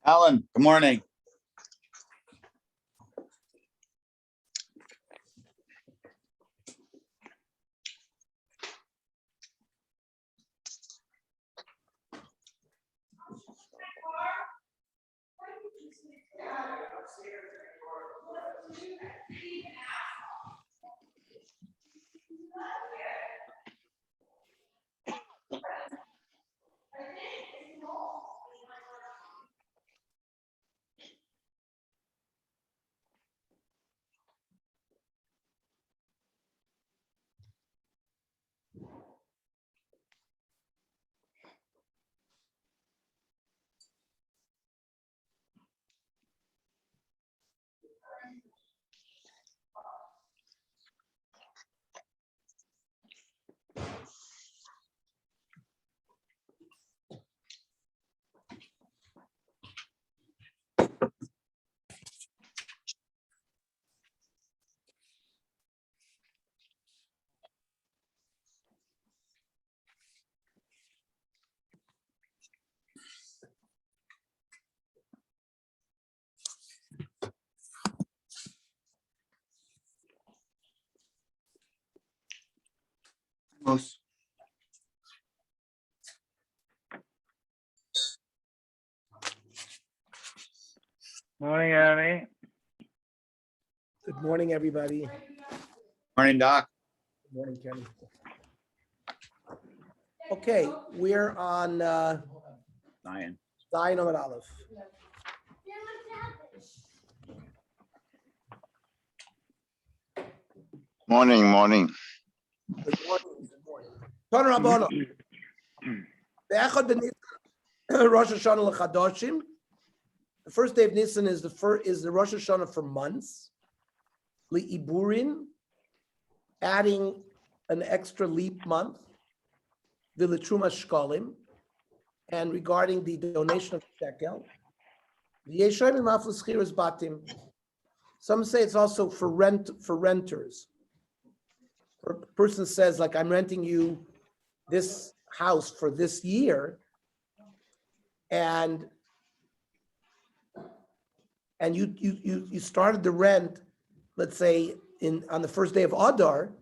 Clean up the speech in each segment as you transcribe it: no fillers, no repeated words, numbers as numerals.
Alan, good morning. Most. Morning, Annie. Good morning, everybody. Morning, Doc. Good morning, Kenny. Okay, we're on Zion. Zion Amud Aleph. Morning. Good morning. Good morning. Ton Rabbono. Be'echad b'Nisan, Rosh Hashanah l'Chadoshim. The first day of Nisan is the Rosh Hashanah for months. Li'iburin, adding an extra leap month. V'letruma shkalim, and regarding the donation of shekel. V'yeshayim imaf l'schiras batim. Some say it's also for renters. A person says, like, I'm renting you this house for this year, and you started the rent, let's say on the first day of Adar,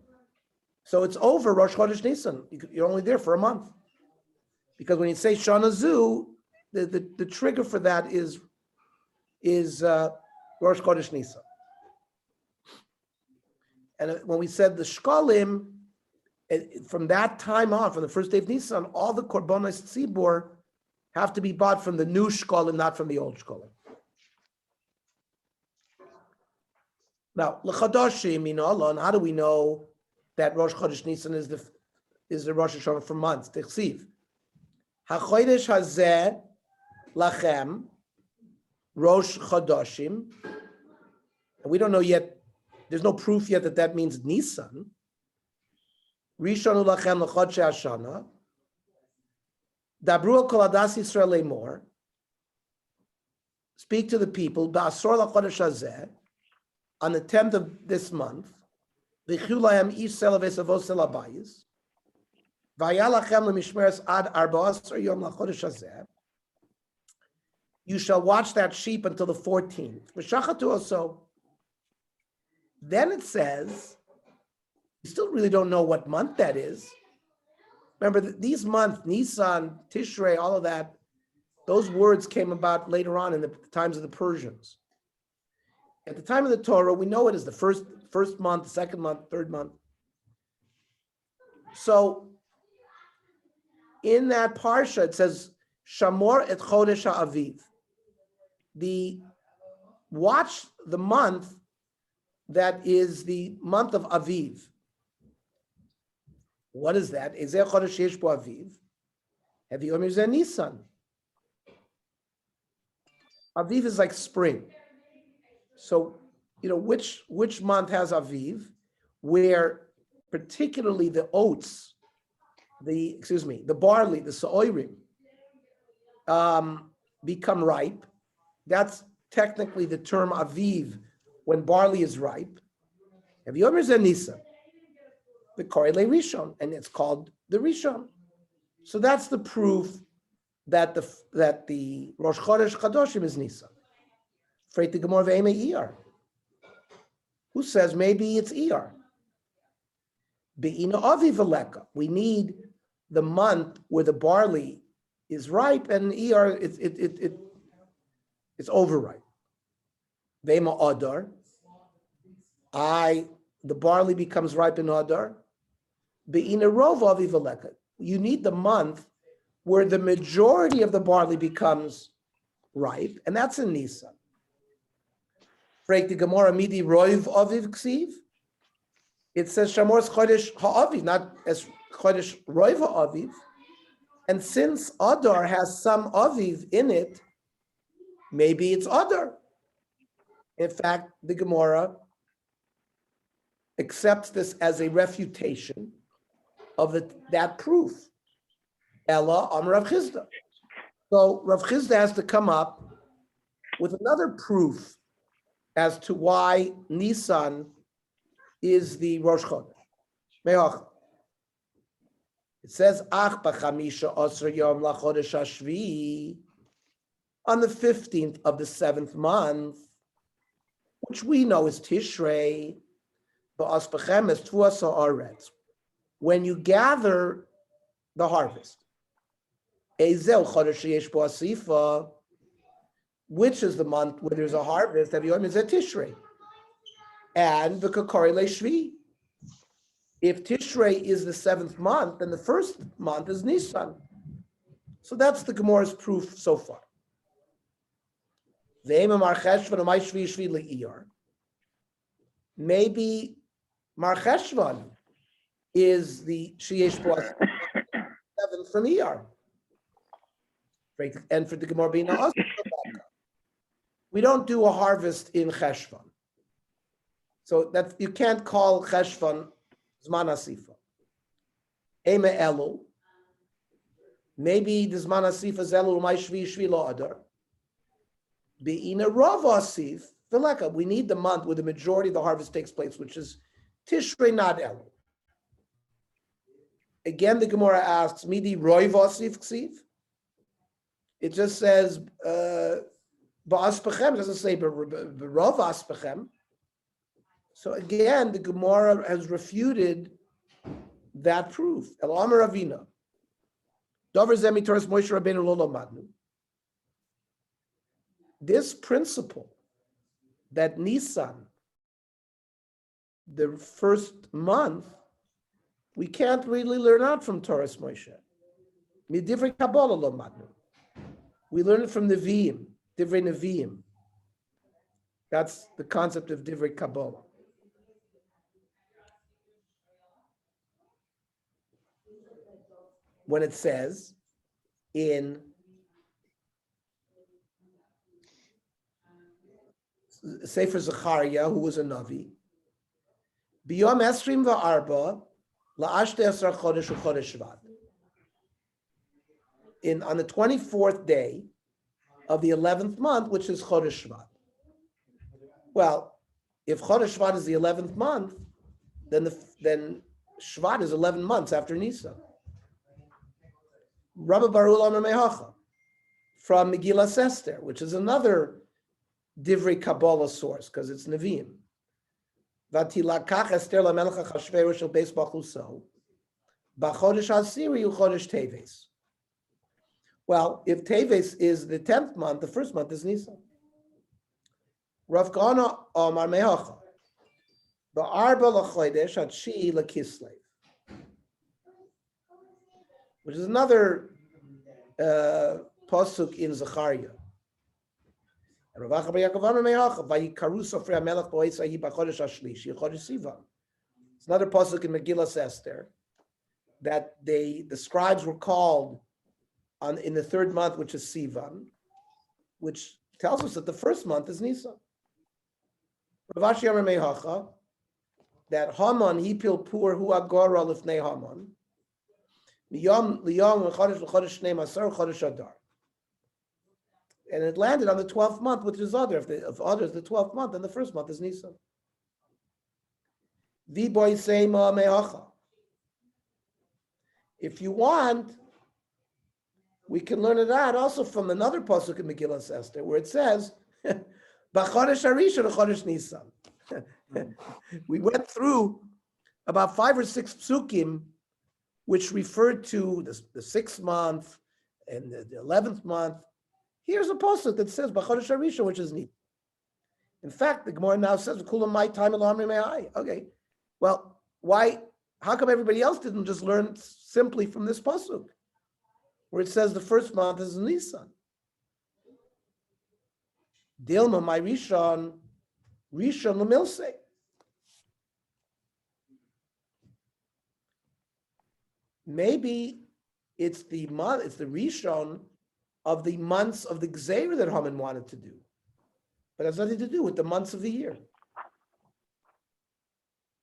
so it's over Rosh Chodesh Nisan. You're only there for a month, because when you say Shana Zu, the trigger for that is Rosh Chodesh Nisan. And when we said the shkalim, from that time on, from the first day of Nisan, all the korbanos tzibur have to be bought from the new shkalim, not from the old shkalim. Now, l'chadoshim, and how do we know that Rosh Chodesh Nisan is the Rosh Hashanah for months? T'chsiv, hachodesh hazeh lachem Rosh Chodoshim, and we don't know yet. There's no proof yet that means Nisan. Rishonu lachem l'chodshei Hashana. Dabru al kol adas Yisrael lemor. Speak to the people. Ba'asor l'chodesh hazeh. On the 10th of this month, v'chu lahem ish sela v'esavos sela bayis. V'aya lachem l'mishmeres ad 14 yom l'chodesh hazeh. You shall watch that sheep until the 14th. V'shachatu also. Then it says, you still really don't know what month that is. Remember, these months, Nisan, Tishrei, all of that, those words came about later on in the times of the Persians. At the time of the Torah, we know it is the first month, second month, third month. So in that parsha, it says, Shamor et Chodesh Aviv. Watch the month that is the month of Aviv. What is that? Ezeh chodesh sheyesh bo aviv. Heavy omer zeh Nisan. Aviv is like spring. So, which month has Aviv, where particularly the oats, the barley, the sa'orim, become ripe. That's technically the term Aviv when barley is ripe. Have you ever said Nisan? The Korele Rishon, and it's called the Rishon. So that's the proof that the Rosh Chodesh Chadoshim is Nisan. Freit the Gemara ve'eme ER. Who says maybe it's ER? Be'ina Aviv Aleka. We need the month where the barley is ripe, and ER it's overripe. Ve'ema Adar. The barley becomes ripe in Adar. Be'ina Rov Aviv Aleka. You need the month where the majority of the barley becomes ripe, and that's in Nisan. Break the Gemara Midi Roiv Aviv Ksiv. It says Shamor's Chodesh Ha'aviv, not as Chodesh Roiv Ha'aviv. And since Adar has some Aviv in it, maybe it's Adar. In fact, the Gemara accepts this as a refutation of that proof. Ella Rav Chisda. So Rav Chisda has to come up with another proof as to why Nisan is the Rosh Chodesh. Me'ach. It says, Ach b'chamisha osra yom lachodesh hashvi, on the 15th of the 7th month, which we know is Tishrei, ba'as b'chem is tuasa aretz. When you gather the harvest, Ezel chodesh yesh bo asifa, which is the month where there's a harvest, is a Tishrei. And the Kakori Shvi. If Tishrei is the 7th month, then the first month is Nisan. So that's the Gemara's proof so far. Maybe Mar Cheshvan is the Sheyesh Bo 7th from ER. And for the Gemara being we don't do a harvest in Cheshvan. So that you can't call Cheshvan Zman Asifa. Eme Elu. Maybe the Zman Asifa is Elu Umay Shvi Shvi Lo Adar. Be'ina Rav Asif Veleka. We need the month where the majority of the harvest takes place, which is Tishrei, not Elu. Again, the Gemara asks, Midi Roiv Asif Ksiv? It just says, Ba'aspechem, doesn't say Rav Aspechem. So again, the Gemara has refuted that proof. El Amar Ravina. Dover Zemi Toras Moshe Rabbeinu Lo Lamadnu. This principle that Nisan, the first month, we can't really learn out from Toras Moshe. Midivrei Kabbalah Lo Lamadnu. We learn it from Nevi'im, Divrei Nevi'im. That's the concept of Divrei Kabbalah. When it says in Sefer Zechariah, who was a Navi, Biyom Esrim va'arba la'ashte esra chodesh u'chodesh shvat. On the 24th day of the 11th month, which is Chodesh Shvat. Well, if Chodesh Shvat is the 11th month, then Shvat is 11 months after Nisan. Rabbi Barul Amar Mehacha from Megillas Esther, which is another Divrei Kabbalah source because it's Nevi'im. Vatilakach Esther lamelech Achashverosh shel beis bachuso b'chodesh hasiri u'chodesh Teves. Well, if Teves is the 10th month, the first month is Nisan. Rav Kahana Amar Mehacha ba'arba l'chodesh hatshi l'kislev, which is another pasuk in Zechariah. It's another pasuk in Megillas Esther that the scribes were called in the third month, which is Sivan, which tells us that the first month is Nisan. Rav Ashi Amar Mehacha, that Haman hipil pur hu agora lifnei Haman, liyom v'chodesh v'chodesh shnei masar chodesh adar. And it landed on the 12th month, which is Adar. If Adar is the 12th month, then the first month is Nisan. V'boy seima mehacha. If you want, we can learn it out also from another pasuk in Megillas Esther, where it says, "B'chodesh harishon chodesh Nisan." We went through about 5 or 6 psukim, which referred to the 6th month and the 11th month. Here's a pasuk that says "B'chodesh harishon," which is Nisan. In fact, the Gemara now says, "Kulam my time elamri me'ai." Okay, well, why? How come everybody else didn't just learn simply from this pasuk, where it says the first month is Nisan? Dilma my rishon l'milse. Maybe it's the month, it's the rishon of the months of the Gzeira that Haman wanted to do, but it has nothing to do with the months of the year.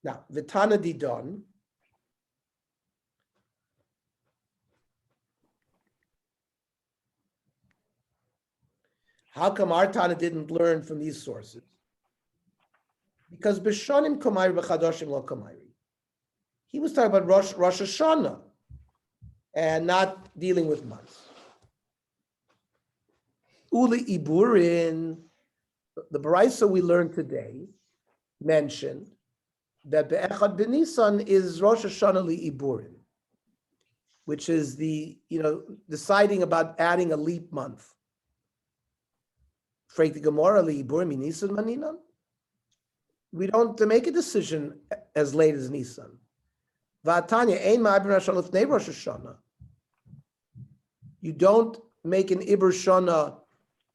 Now, Vitana Didon. How come our Tana didn't learn from these sources? Because Bishonim Komayri B'Chadoshim Lo Komayri. He was talking about Rosh Hashanah and not dealing with months. Uli Iburin, the Baraisa we learned today, mentioned that Be'echad B'Nisan is Rosh Hashanah Li Iburin, which is deciding about adding a leap month. We don't make a decision as late as Nisan. You don't make an Iber Shana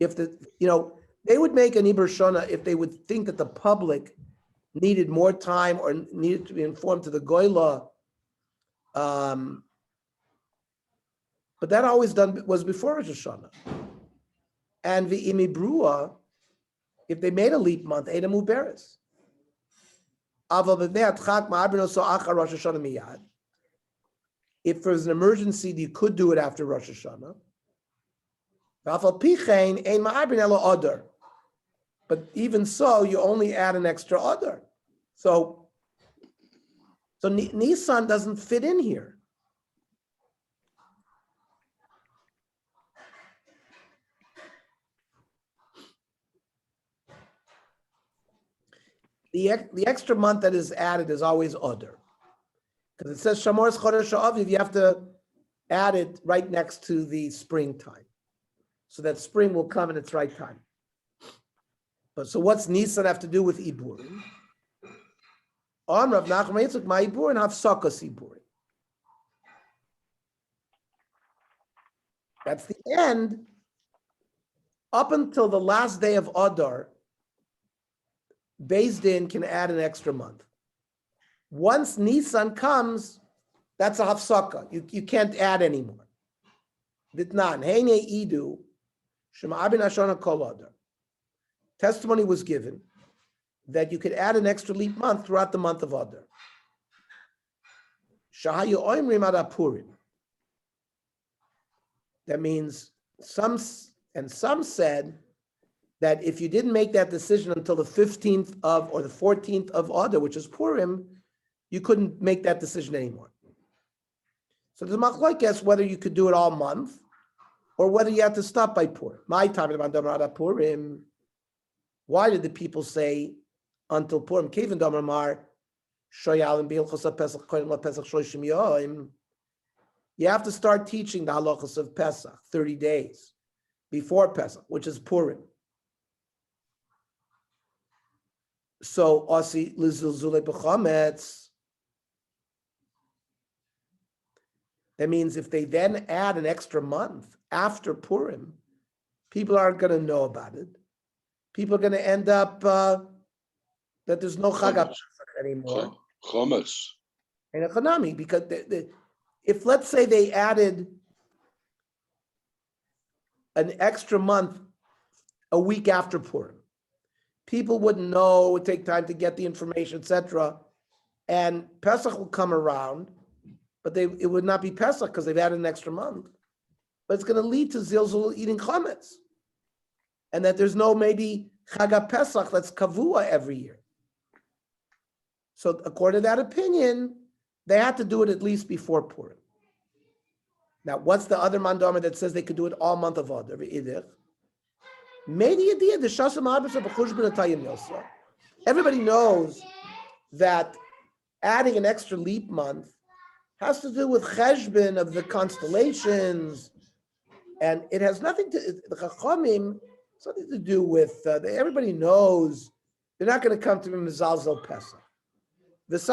if they would make an Iber Shana if they would think that the public needed more time or needed to be informed to the Goyla. But that always was before Rosh Hashanah. And the Imibrua, if they made a leap month, Eda Muberes. If there's an emergency, you could do it after Rosh Hashanah. But even so, you only add an extra Adar. So Nisan doesn't fit in here. The extra month that is added is always Adar. Because it says Shamor's Chodesh Aviv, you have to add it right next to the springtime. So that spring will come in its right time. But so what's Nisan have to do with Iburim? On Rav Nachman Yitzchak, my Iburim have Sakas Iburim. That's the end. Up until the last day of Adar, Beis Din can add an extra month. Once Nisan comes, that's a hafsaka. You can't add anymore. Vitnan, Heine Idu, Shema Abin Hashana Kol Adar. Testimony was given that you could add an extra leap month throughout the month of Adar. Shahayu Oimrim Ad Purim. That means some said that if you didn't make that decision until the 15th of or the 14th of Adar, which is Purim, you couldn't make that decision anymore. So the machlokes whether you could do it all month or whether you had to stop by Purim. My time about Purim. Why did the people say until Purim? Kevin Damar Shoyalim Bilchos Pesach Kohen Pesach Shloshim Yom. You have to start teaching the halachos of Pesach 30 days before Pesach, which is Purim. So Asi Lizulzule B'chametz. That means if they then add an extra month after Purim, people aren't going to know about it. People are going to end up that there's no Chag HaPesach anymore. Chometz. And economy, because if let's say they added an extra month a week after Purim, people wouldn't know, it would take time to get the information, etc. And Pesach will come around, but it would not be Pesach because they've added an extra month. But it's going to lead to Zilzul eating chametz. And that there's no maybe Chag Pesach that's kavua every year. So according to that opinion, they had to do it at least before Purim. Now, what's the other mandama that says they could do it all month of Adar? Everybody knows that adding an extra leap month has to do with cheshbon of the constellations, and it has nothing to the Chachamim. Something to do with everybody knows they're not going to come to Mizalzel Pesach. Because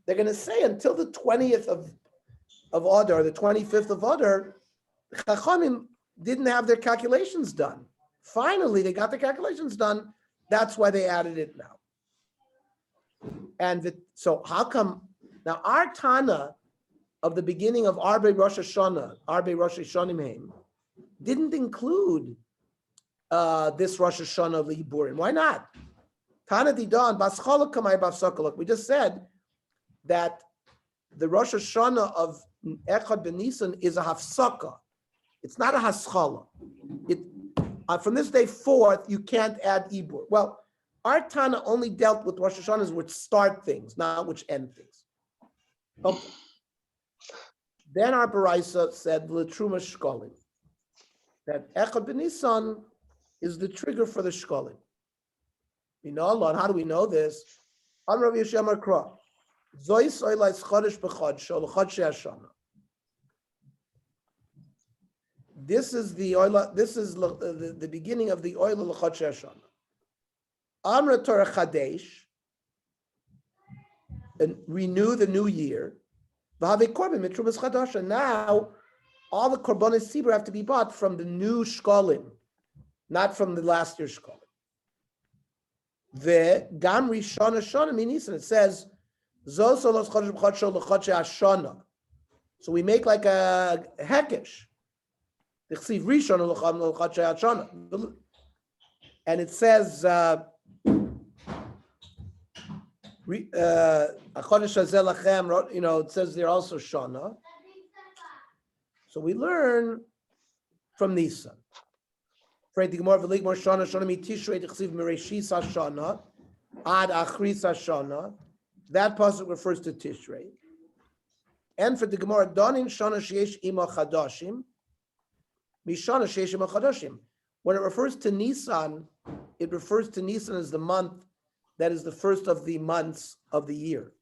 they're going to say until the 20th of Adar, or the 25th of Adar, the Chachamim didn't have their calculations done. Finally, they got the calculations done. That's why they added it now. And so how come, now our Tana of the beginning of Arbe Rosh Hashanah, Arbe Rosh Hashanah, didn't include this Rosh Hashanah of Liburim. Why not? Tana Didan, Bascholok Kamay Bavsakolok. We just said that the Rosh Hashanah of Echad Ben Nisan is a hafsaka. It's not a haschala. From this day forth, you can't add Ibur. Well, our Tana only dealt with Rosh Hashanahs which start things, not which end things. Okay. Then our Baraisa said, L'truma shkolim, that Echad Ben Nisan is the trigger for the shkolim. We know Allah, and how do we know this? Amrav Yishem Kra. Zois oilais chodesh b'chod shol chodshei Hashana. This is the oil. This is the beginning of the oil of chodshei Hashana. Amra Torah Chadesh, and renew the new year. V'havei korban mitrumas chadasha. Now, all the korbanos tzibur have to be bought from the new shkolim, not from the last year's shkolim. The gam rishon Hashana minisan. It says zos olos chodesh b'chod shol chodshei Hashana. So we make like a hekesh. And it says, it says there also Shana. So we learn from Nisan. That pasuk refers to Tishrei. And for the Gemara, Donin Shana Sheyesh Ima Chadashim. Mishana Sheshim Chadashim. When it refers to Nisan, it refers to Nisan as the month that is the first of the months of the year.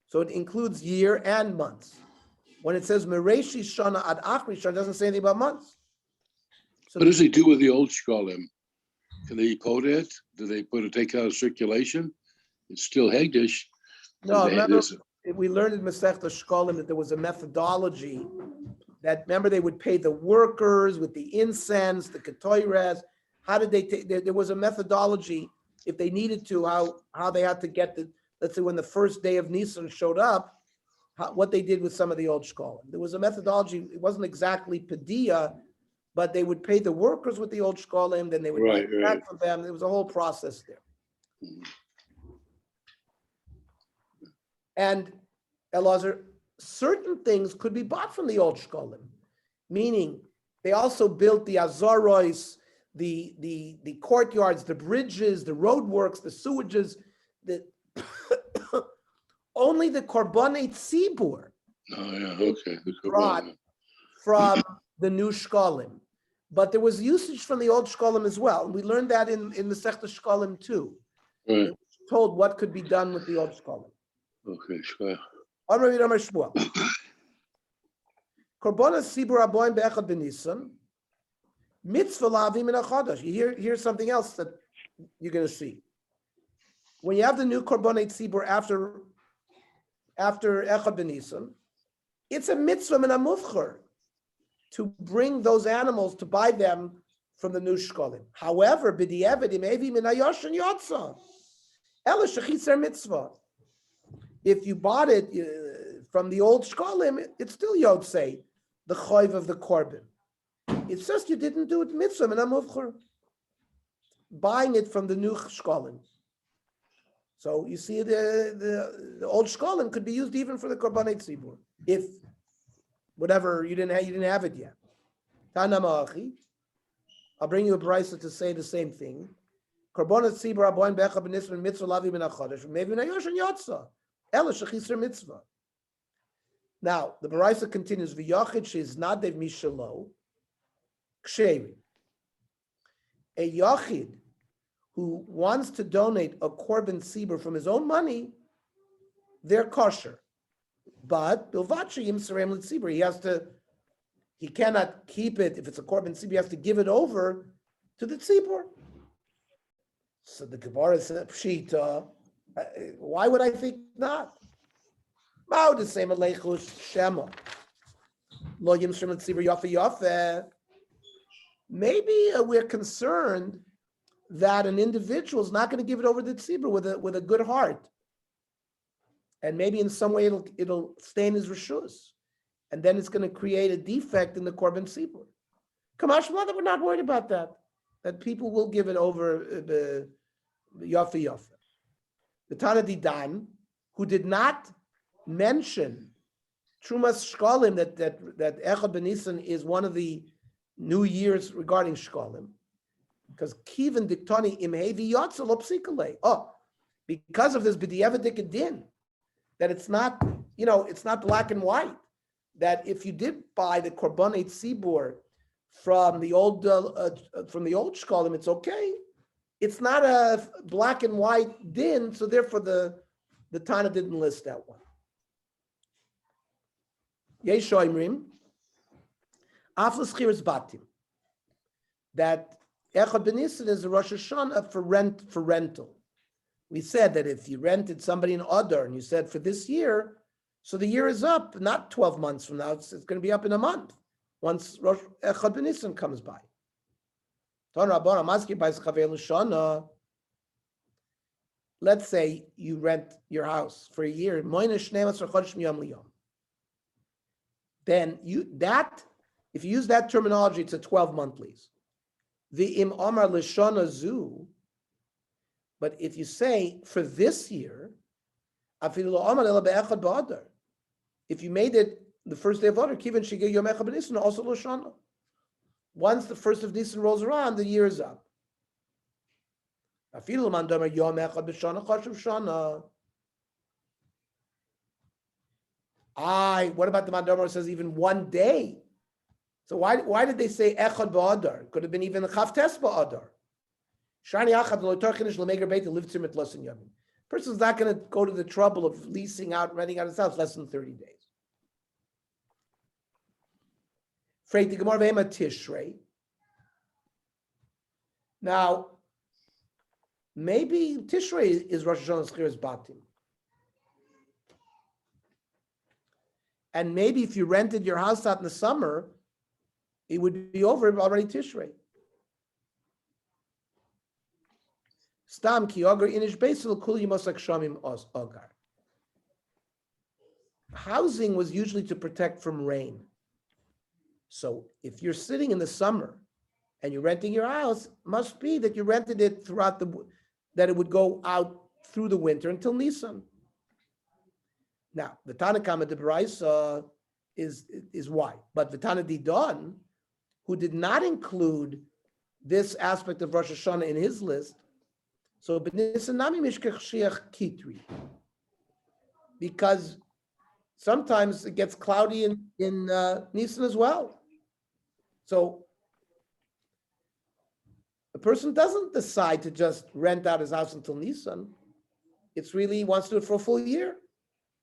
So it includes year and months. When it says Mereshi Shana Ad Achri Shana, it doesn't say anything about months. So what does he do with the old shkolim? Can they code it? Do they take out of circulation? It's still Hegdish. No, remember, we learned in Masechta Shkolim that there was a methodology that, remember, they would pay the workers with the incense, the ketoires. How did they take? There was a methodology, if they needed to, how they had to get the, let's say when the first day of Nisan showed up, what they did with some of the old shkolim. There was a methodology. It wasn't exactly Padilla, but they would pay the workers with the old shkolim, then they would get back from them. There was a whole process there. And Elazar, certain things could be bought from the old shkolim, meaning they also built the azarois, the courtyards, the bridges, the roadworks, the sewages, the only the korbanei tzibur brought from the new shkolim. But there was usage from the old shkolim as well. We learned that in the Masechta Shkolim too. Right. Told what could be done with the old shkolim. Okay, sure. Korbanos sibur aboim be'echad b'nisan, mitzvah lavim min hachadash. Here's something else that you're going to see. When you have the new korbanei sibur after echad b'nisan, it's a mitzvah min hamufcher to bring those animals, to buy them from the new shkolim. However, b'di'evet im evi min hayoshen yotza ela shechitzer mitzvah. if you bought it from the old shkolim, it's still yotzei, the choiv of the korban. It's just you didn't do it mitzvah and amuvchur. Buying it from the new shkolim. So you see, the old shkolim could be used even for the korbanei tzibur, if whatever you didn't have it yet. Tana ma'achi. I'll bring you a brisa to say the same thing. Korbanei tzibur aboin becha b'nisman mitzvah lavi min hachodesh maybe nayoshan yotza ela shechisar mitzvah. Now the brisa continues. V'yachid she's nadev mishalo ksheri. A yachid who wants to donate a korban tzibur from his own money, they're kosher. But bilvachi yimserem l'tzibur, he cannot keep it. If it's a korban tzibur, he has to give it over to the tzibur. So the Gemara says, pshita, why would I think not? Mao the same aleichus shema. Lo yimserem l'tzibur yafe yafe. Maybe we're concerned that an individual is not going to give it over to the tzibur with a good heart, and maybe in some way it'll stay in his rishus, and then it's going to create a defect in the korban tzibur. Kamash mother, we're not worried about that. That people will give it over the yafe yafe. The Tana Didan, who did not mention Trumas Shkolim, that Echad Benisan is one of the New Year's regarding Shkolim. Because Kivan Diktani Imhevi Yotza Lopsikale. Oh, because of this B'di'evadik din, that it's not, it's not black and white. That if you did buy the Korbanei Tzibur from the old Shkolim, it's okay. It's not a black and white din, so therefore the Tana didn't list that one. Yesh Oimrim, Aflas Chiras Batim, that Echad B'Nisan is a Rosh Hashanah for rental. We said that if you rented somebody in Adar and you said for this year, so the year is up, not 12 months from now, it's going to be up in a month once Echad B'Nisan comes by. Let's say you rent your house for a year, then if you use that terminology, it's a 12-month lease. The im Amar Lishana Zu, but if you say for this year, if you made it the first day of Adar, Kivan Shigei Yom Echad B'Nisan, also Lishana. Once the first of Nisan rolls around, the year is up. What about the Mandamar says even one day? So why did they say Echad Ba'adar? Could have been even Chavtes Ba'adar. Person's not going to go to the trouble of leasing out, renting out his house less than 30 days. Tishrei. Now, maybe Tishrei is Rosh Hashanah's Chiras Batim. And maybe if you rented your house out in the summer, it would be over already Tishrei. Stam ki ogar inish beisel kul yimosak shamim ogar. Housing was usually to protect from rain. So if you're sitting in the summer and you're renting your house, must be that you rented it that it would go out through the winter until Nisan. Now, the Tanakama de Baraisa is why. But the Tana Didan, who did not include this aspect of Rosh Hashanah in his list, so B'nisanami mishkech shiach kitri, because sometimes it gets cloudy in Nisan as well. So a person doesn't decide to just rent out his house until Nisan. It's really wants to do it for a full year.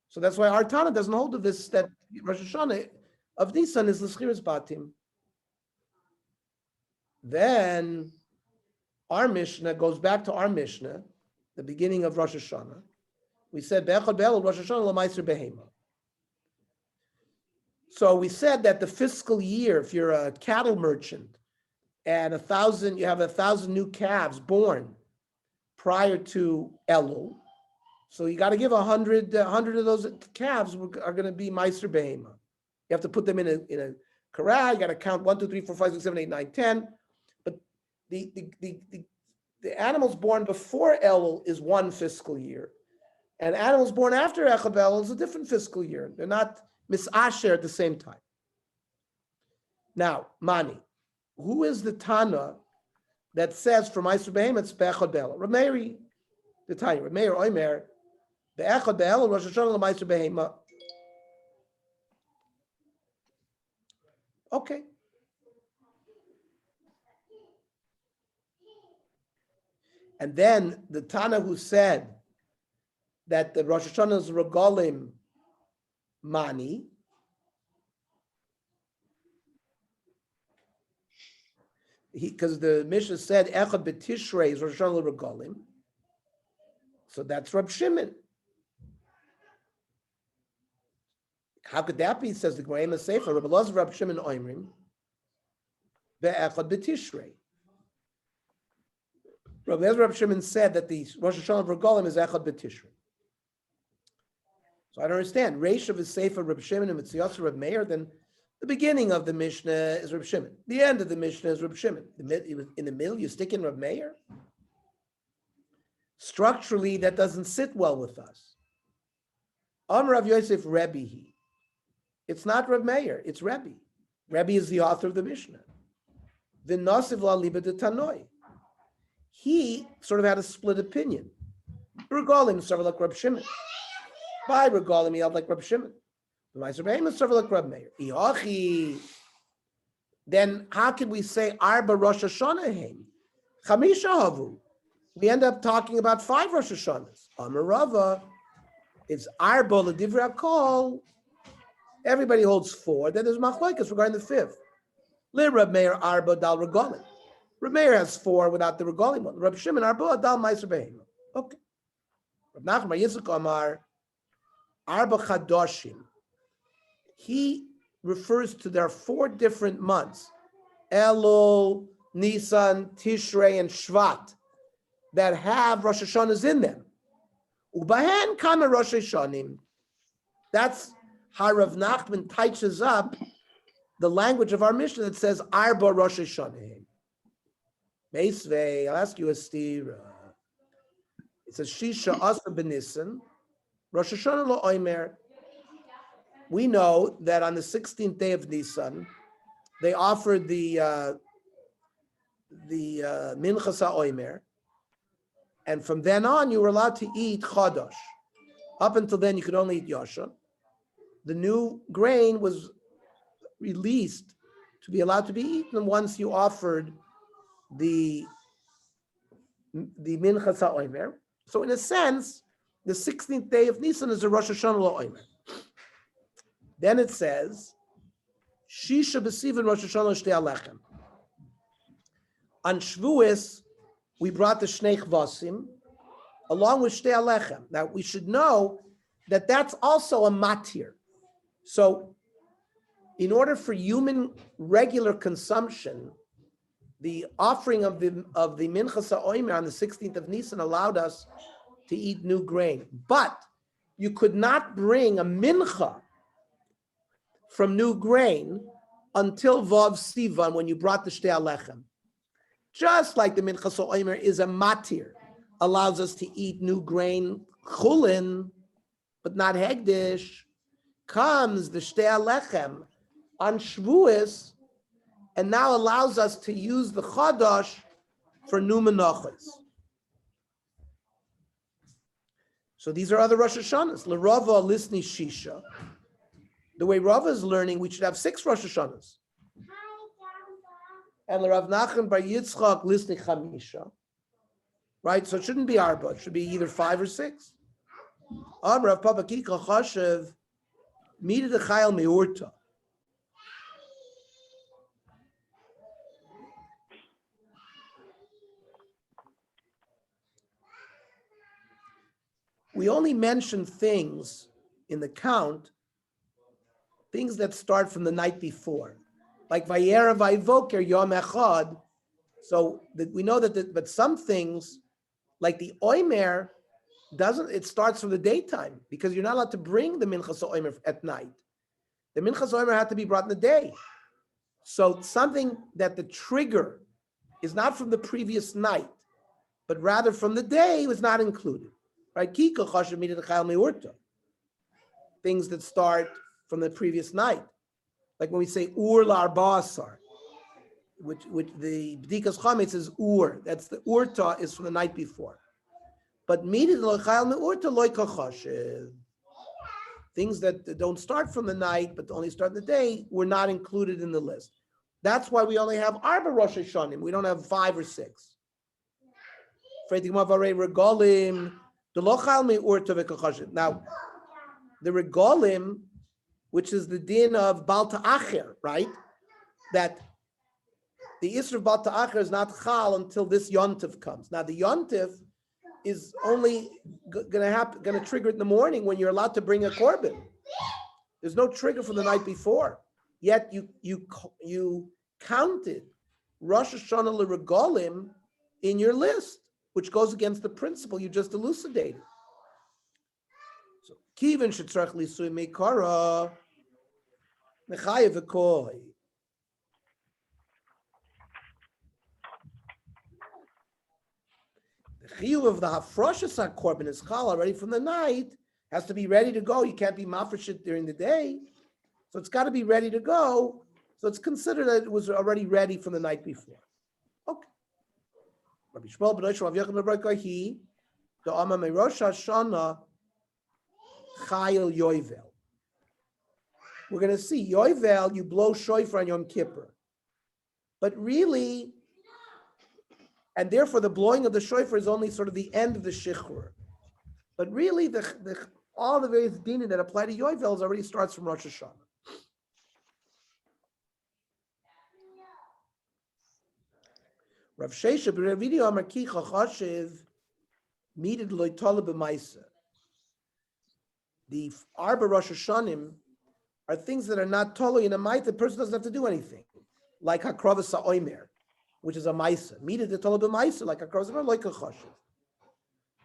So that's why our Tana doesn't hold of this, that Rosh Hashanah of Nisan is l'schiras batim. Then our Mishnah goes back to our Mishnah, the beginning of Rosh Hashanah. We said Be'echad Be'elul Rosh Hashanah l'maiser behema. So we said that the fiscal year, if you're a cattle merchant and you have 1,000 new calves born prior to Elul, So you got to give 100 of those calves are going to be Meiser Behema. You have to put them in a corral. You got to count 1, 2, 3, 4, 5, 6, 7, 8, 9, 10. But the animals born before Elul is one fiscal year, and animals born after Echad Elul is a different fiscal year. They're not misasher at the same time. Now, Mani, who is the Tana that says for Meiser Behema it's Be'echad Be'elul? Rameiri, the Tanya, Rameir Oimer, Be'echad Be'elul Rosh Hashanah Meiser Behema. Okay. And then the Tana who said that the Rosh Hashanah is Regalim Mani, because the Mishnah said Echad B'Tishrei is Rosh Hashanah Regalim, so that's Rab Shimon. How could that be? Says the Gemara Sefer. Rabbi Elazar Rab Shimon Oimrim Be'echad B'Tishrei. Rabbi Elazar Rab Shimon said that the Rosh Hashanah Regalim is Echad B'Tishrei. So I don't understand. Reish of his Sefer Rab Shimon and Mitzvah Rab Meir. Then the beginning of the Mishnah is Rab Shimon. The end of the Mishnah is Rab Shimon. In the middle, you stick in Rab Meir. Structurally, that doesn't sit well with us. Amar Rav Yosef Rebbe. It's not Rab Meir, it's Rebbe. Rebbe is the author of the Mishnah. The Nasiv La Liba de Tanoi. He sort of had a split opinion. Regalim serve like Rab Shimon. By Regalim, he held like Rab Shimon. The Meiser Behema serve like Rab Meir. Iachi. Then how can we say Arba Rosh Hashanah Heim? Chamisha Havu. We end up talking about 5 Rosh Hashanahs. Amar Rava, it's Arba L'Divrei HaKol. Everybody holds 4. Then there's machlokes regarding the 5th. Le Rab Meir Arba Dal Regalim. Rab Meir has 4 without the Regalim one. Rab Shimon Arba Dal Meiser Behema. Okay. Rab Nachman Bar Yitzchak Amar Arba Chadoshim. He refers to their 4 different months: Elul, Nisan, Tishrei, and Shvat, that have Rosh Hashanahs in them. Ubahen Kama Rosh Hashanim. That's how Rav Nachman touches up the language of our Mishnah that says Arba Rosh Hashanah. Meisvei, I'll ask you a stira. It says Shisha Asar B'Nisan, Rosh Hashanah Lo Oimer. We know that on the 16th day of Nisan, they offered the Minchas HaOimer, and from then on you were allowed to eat Chodosh. Up until then you could only eat Yasha. The new grain was released to be allowed to be eaten once you offered the Minchas HaOimer. So in a sense, the 16th day of Nisan is a Rosh Hashanah Lo Oimer. Then it says, Shisha B'Sivan Rosh Hashanah Shtei Alechem. On Shavuos, we brought the Shnei Chvasim along with Shtei Alechem. Now, we should know that that's also a matir. So, in order for human regular consumption, the offering of the Minchas HaOimer on the 16th of Nisan allowed us to eat new grain. But you could not bring a mincha from new grain until Vav Sivan, when you brought the Shtei Alechem. Just like the Minchas HaOimer is a matir, allows us to eat new grain, chulin, but not hegdish, comes the Shtei Alechem on Shavuos, and now allows us to use the Chodosh for new menachos. So these are other Rosh Hashanahs. L'Rava Lisni Shisha. The way Rava is learning, we should have 6 Rosh Hashanahs. And Rav Nachman Bar Yitzchak Lisni Chamisha. Right? So it shouldn't be Arba. It should be either 5 or 6. Rav Papa Kika Chashev Mida de Chayil Meurta. We only mention things in the count, things that start from the night before, like Vayera Vayvoker Yom Echad. So that we know that, but some things, like the Oimer, it starts from the daytime because you're not allowed to bring the Minchas Omer at night. The Minchas Omer had to be brought in the day. So something that the trigger is not from the previous night, but rather from the day was not included. Right? Things that start from the previous night. Like when we say Ur La'arba'asar, which the B'dikas Chametz is Ur. That's the Urta is from the night before. But things that don't start from the night, but only start in the day, were not included in the list. That's why we only have Arba Rosh Hashanim. We don't have 5 or 6. Now, the Regolim, which is the din of Bal Ta'acher, right? That the Isra of Bal Ta'acher is not Chal until this Yontif comes. Now, the Yontif is only going to trigger it in the morning when you're allowed to bring a korban. There's no trigger from the night before. Yet you counted Rosh Hashanah L'Regolim in your list, which goes against the principle you just elucidated. So, Kivin shetzarech lisui meikara mechayev v'koi. The chiyuv of the hafrashas korban is chal already from the night. Has to be ready to go. You can't be mafresh during the day, so it's got to be ready to go. So it's considered that it was already ready from the night before. Okay. Rabbi Shmuel ben Yoshua Rav Yochanan ben Barkai, the Amma me Rosh Hashanah Chayil Yoivel. We're going to see Yoivel, you blow shofar on Yom Kippur, but really, and therefore the blowing of the shofar is only sort of the end of the shichur. But really, all the various dinim that apply to Yoivel already starts from Rosh Hashanah. Rav Shesha b'Ravidi Amar Ki Chachashiv needed loytala b'maisa. The Arba Rosh Hashanim are things that are not totally in a maita. The person doesn't have to do anything, like Hakravas Ha'omer, which is a maisa. Needed the tola b'maisa, like Hakravas Ha'omer, like Chachashiv.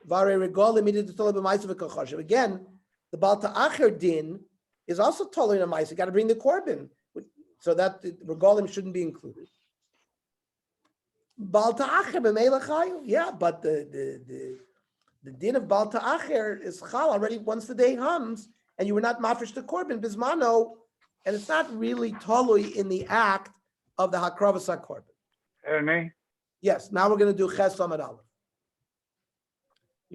Vare Regolim needed the tola b'maisa v'Chachashiv. Again, the Bal Ta'acher din is also totally in a maisa. You got to bring the korban, so that the Regolim shouldn't be included. Bal Ta'acher b'meila chayu. Yeah, but the din of Bal Ta'acher is chal already once the day comes, and you were not mafresh the korban bismano, and it's not really totally in the act of the hakravas hakorban. Ernie? Yes. Now we're going to do Ches Samad Aleph.